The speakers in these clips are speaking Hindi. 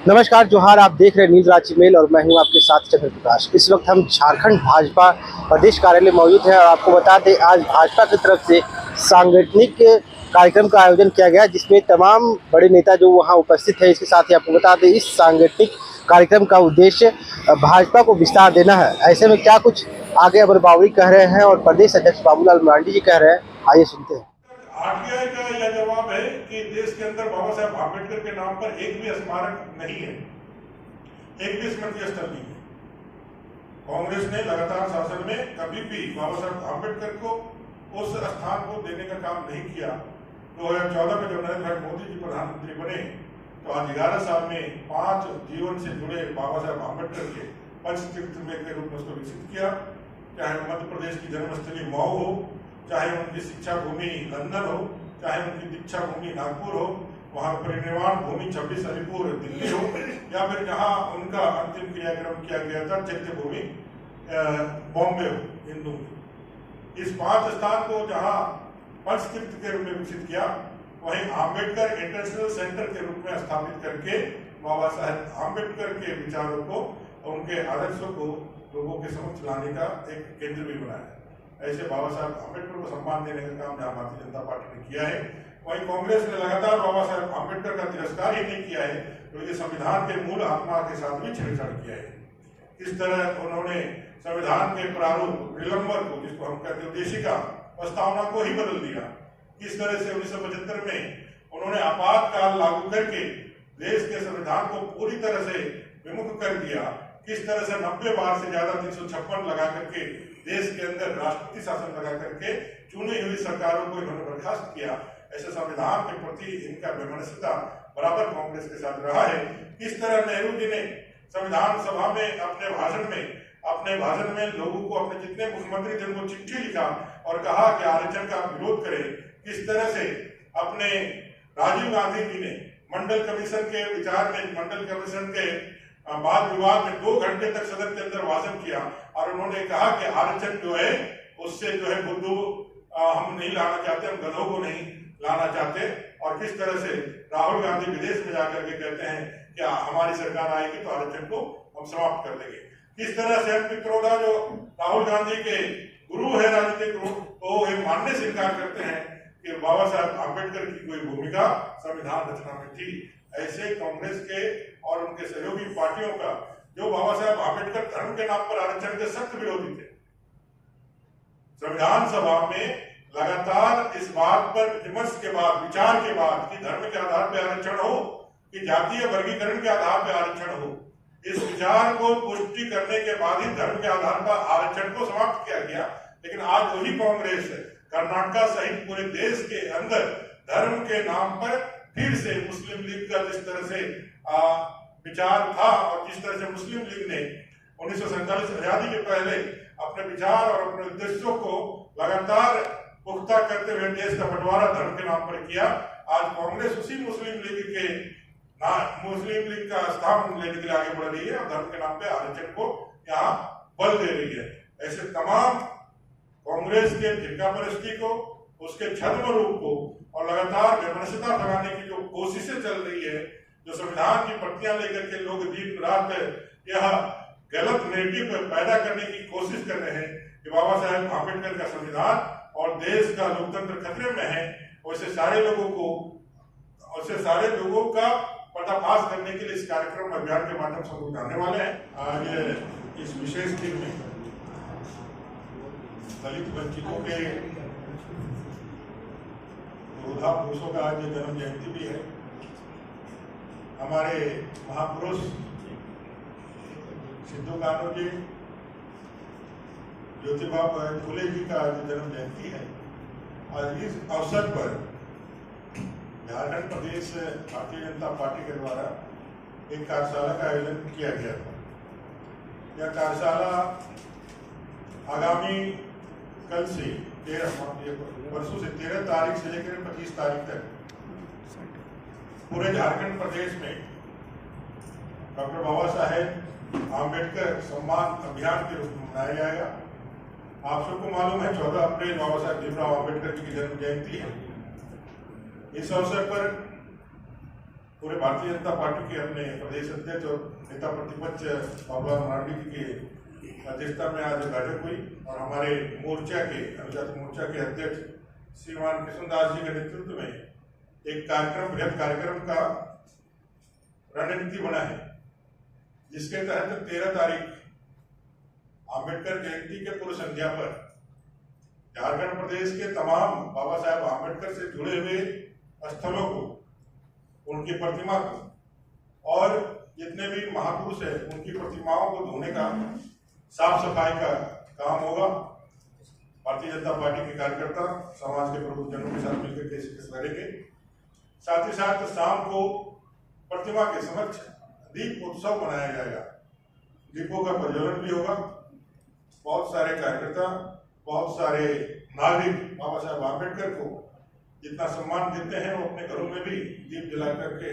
नमस्कार जोहार, आप देख रहे हैं न्यूज रांची मेल और मैं हूं आपके साथ चंद्र प्रकाश। इस वक्त हम झारखंड भाजपा प्रदेश कार्यालय मौजूद हैं और आपको बता दें आज भाजपा की तरफ से सांगठनिक कार्यक्रम का आयोजन किया गया जिसमें तमाम बड़े नेता जो वहां उपस्थित है। इसके साथ ही आपको बता दें इस सांगठनिक कार्यक्रम का उद्देश्य भाजपा को विस्तार देना है। ऐसे में क्या कुछ आगे अमर बावरी कह रहे हैं और प्रदेश अध्यक्ष बाबूलाल मरांडी जी कह रहे हैं, आइए सुनते हैं। आरटीआई का यह जवाब है कि देश के अंदर बाबा साहेब आम्बेडकर के नाम पर एक भी स्मारक नहीं है, एक भी स्मृति स्थल नहीं है। कांग्रेस ने लगातार शासन में कभी भी बाबा साहेब आम्बेडकर को उस स्थान को देने का काम नहीं किया। 2014 में जब नरेंद्र भाई मोदी जी प्रधानमंत्री बने तो आज 11 साल में 5 जीवन से जुड़े बाबा साहेब आम्बेडकर के पंचतीर्थ के रूप में उसको विकसित किया। चाहे मध्य प्रदेश की जन्मस्थली मऊ हो, चाहे उनकी शिक्षा भूमि लंदन हो, चाहे उनकी दीक्षा भूमि नागपुर हो, वहां परिनिर्वाण भूमि 26 अलीपुर दिल्ली हो, या फिर जहां उनका अंतिम क्रियाक्रम किया गया था चैत्य भूमि बॉम्बे हो हिंदू में। इस 5 स्थान को जहां पंचतीर्थ के रूप में विकसित किया, वहीं आम्बेडकर इंटरनेशनल सेंटर के रूप में स्थापित करके बाबा साहेब आम्बेडकर के विचारों को, उनके आदर्शों को लोगों के समक्ष लाने का एक केंद्र भी बनाया। ऐसे बाबा साहेब आम्बेडकर को सम्मान देने का काम जहां भारतीय जनता पार्टी ने किया है, वहीं कांग्रेस ने लगातार बाबा साहेब आम्बेडकर का तिरस्कार ही नहीं किया है बल्कि संविधान के मूल आत्मा के साथ भी छेड़छाड़ किया है। इस तरह उन्होंने संविधान के प्रारूप विलंबर को, जिसको हम कहते हैं उद्देशिका प्रस्तावना को ही बदल दिया। किस तरह से 1975 में उन्होंने आपातकाल लागू करके देश के संविधान को पूरी तरह से विमुख कर दिया। किस तरह से 90 बार से ज्यादा 356 लगा करके देश के अंदर राष्ट्रपति शासन लगा करके चुनी हुई सरकारों को इन्होंने बर्खास्त किया। ऐसे संविधान के प्रति इनका वैमनस्यता बराबर कांग्रेस के साथ रहा है। किस तरह नेहरू जी ने संविधान सभा में अपने भाषण में लोगों को, अपने जितने मुख्यमंत्री थे उनको चिट्ठी लिखा और कहा कि आरक्षण का विरोध करें। किस तरह से अपने राजीव गांधी जी ने मंडल कमीशन के विचार में, मंडल कमीशन के वाद विवाद में 2 घंटे तक सदन के अंदर भाषण किया और उन्होंने कहा कि आरक्षण जो है उससे जो है बुद्धू हम नहीं लाना चाहते, हम गधों को नहीं लाना चाहते। और किस तरह से राहुल गांधी विदेश में जाकर के कहते हैं कि हमारी सरकार आएगी तो आरक्षण को हम समाप्त कर देंगे। किस तरह से हम पित्रोदा जो राहुल गांधी के गुरु है राजनीतिक गुरु, तो ये मानने से इनकार करते हैं कि बाबा साहेब आम्बेडकर की कोई भूमिका संविधान रचना में थी। ऐसे कांग्रेस के और उनके सहयोगी पार्टियों का, जो बाबा साहेब आम्बेडकर धर्म के नाम पर आरक्षण के सख्त विरोधी थे, संविधान सभा में लगातार इस बात पर विमर्श के बाद, विचार के बाद कि धर्म के आधार पर आरक्षण हो कि जातीय वर्गीकरण के आधार पर आरक्षण हो, इस विचार को पुष्टि करने के बाद ही धर्म के आधार पर आरक्षण को समाप्त किया गया। लेकिन आज वही कांग्रेस कर्नाटक सहित पूरे देश के अंदर धर्म के नाम पर फिर से मुस्लिम लीग का जिस तरह से विचार था और जिस तरह से मुस्लिम लीग ने 1947 आजादी के पहले अपने विचार और अपने उद्देश्यों को लगातार पुख्ता करते हुए देश का बंटवारा धर्म के नाम पर किया, आज कांग्रेस उसी मुस्लिम लीग का स्थान लेने के लिए आगे बढ़ रही है और धर्म के नाम पे आरक्षण को यहाँ बल दे रही है। ऐसे तमाम कांग्रेस के धिक्कापरस्ती को, उसके छद्म रूप को और लगातार वैमनस्यता फैलाने की जो कोशिशें चल रही है, जो संविधान की प्रतियां लेकर के लोग दिन रात यह गलत नैरेटिव पैदा करने की कोशिश कर रहे हैं कि बाबा साहेब आम्बेडकर का संविधान और देश का लोकतंत्र खतरे में है, वैसे सारे लोगों का पर्दाफाश करने के लिए इस कार्यक्रम अभियान के माध्यम से हम जानने वाले हैं। आज इस विशेष दिन में दलित वंचितों के योद्धा पुरुषों का आज जन्म जयंती भी है। हमारे महापुरुष सिद्धू कान्हू जी, ज्योतिबा फुले जी का आज जन्म जयंती है। आज इस अवसर पर झारखंड प्रदेश भारतीय जनता पार्टी के द्वारा एक कार्यशाला का आयोजन किया गया था। यह कार्यशाला आगामी कल से 13 तारीख से लेकर 25 तारीख तक पूरे झारखंड प्रदेश में डॉक्टर बाबा साहेब आम्बेडकर सम्मान अभियान के रूप में मनाया जाएगा। आप सबको मालूम है 14 अप्रैल बाबा साहेब भीमराव आम्बेडकर जी की जन्म जयंती है। इस अवसर पर पूरे भारतीय जनता पार्टी के अपने प्रदेश अध्यक्ष और नेता प्रतिपक्ष बाबूलाल मरांडी जी की अध्यक्षता में आज बैठक हुई और हमारे मोर्चा के अनुसूचित मोर्चा के अध्यक्ष श्रीमान कृष्णदास जी के नेतृत्व में एक कार्यक्रम, बृहद कार्यक्रम का रणनीति बना है, जिसके तहत 13 तारीख आम्बेडकर जयंती के पूर्व संध्या पर झारखंड प्रदेश के तमाम बाबा साहेब आम्बेडकर से जुड़े हुए स्थलों को, उनकी प्रतिमा को और जितने भी महापुरुष हैं उनकी प्रतिमाओं को धोने का, साफ सफाई का काम होगा। भारतीय जनता पार्टी के कार्यकर्ता समाज के प्रमुख जनों के साथ मिलकर के करेंगे। साथ ही साथ शाम को प्रतिमा के समक्ष दीप उत्सव मनाया जाएगा, दीपों का प्रज्वलन भी होगा। बहुत सारे कार्यकर्ता, बहुत सारे नागरिक बाबा साहेब आम्बेडकर को जितना सम्मान देते हैं वो अपने घरों में भी दीप जला करके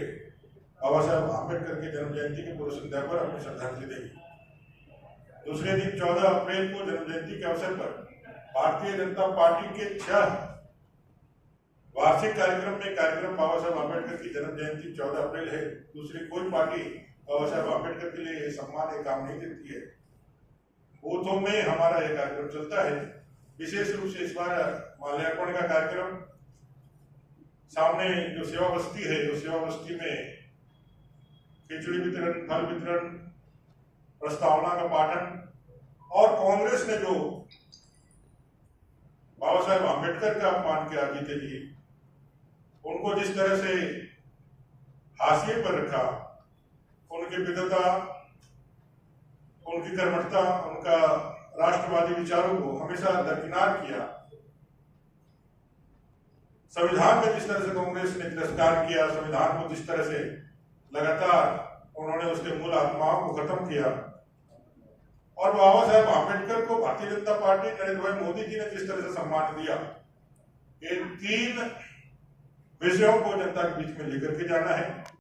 बाबा साहेब आम्बेडकर के जन्म जयंती के पूर्व संध्या पर अपनी श्रद्धांजलि देंगे। दूसरे दिन 14 अप्रैल को जन्म जयंती के अवसर पर भारतीय जनता पार्टी के 6 वार्षिक कार्यक्रम में कार्यक्रम बाबा साहेब आम्बेडकर की जन्म जयंती 14 अप्रैल है। दूसरी कोई पार्टी बाबा साहेब आम्बेडकर के लिए सम्मान काम नहीं देती है। बूथों में हमारा यह कार्यक्रम चलता है। विशेष रूप से इस बार माल्यार्पण का कार्यक्रम, सामने जो सेवा बस्ती है, जो सेवा बस्ती में खिचड़ी वितरण, फल वितरण, प्रस्तावना का पाठन और कांग्रेस ने जो बाबा साहेब आम्बेडकर का अपमान किया जीते जी, उनको जिस तरह से हाशिए पर रखा, उनकी विद्वता, उनकी कर्मठता, उनका राष्ट्रवादी विचारों को हमेशा दरकिनार किया। संविधान का जिस तरह से कांग्रेस ने तिरस्कार किया, संविधान को जिस तरह से लगातार उन्होंने उसके मूल आत्माओं को खत्म किया, और बाबा साहेब आम्बेडकर को भारतीय जनता पार्टी नरेंद्र भाई मोदी जी ने जिस तरह से सम्मान दिया, इन 3 विषयों को जनता के बीच में लेकर के जाना है।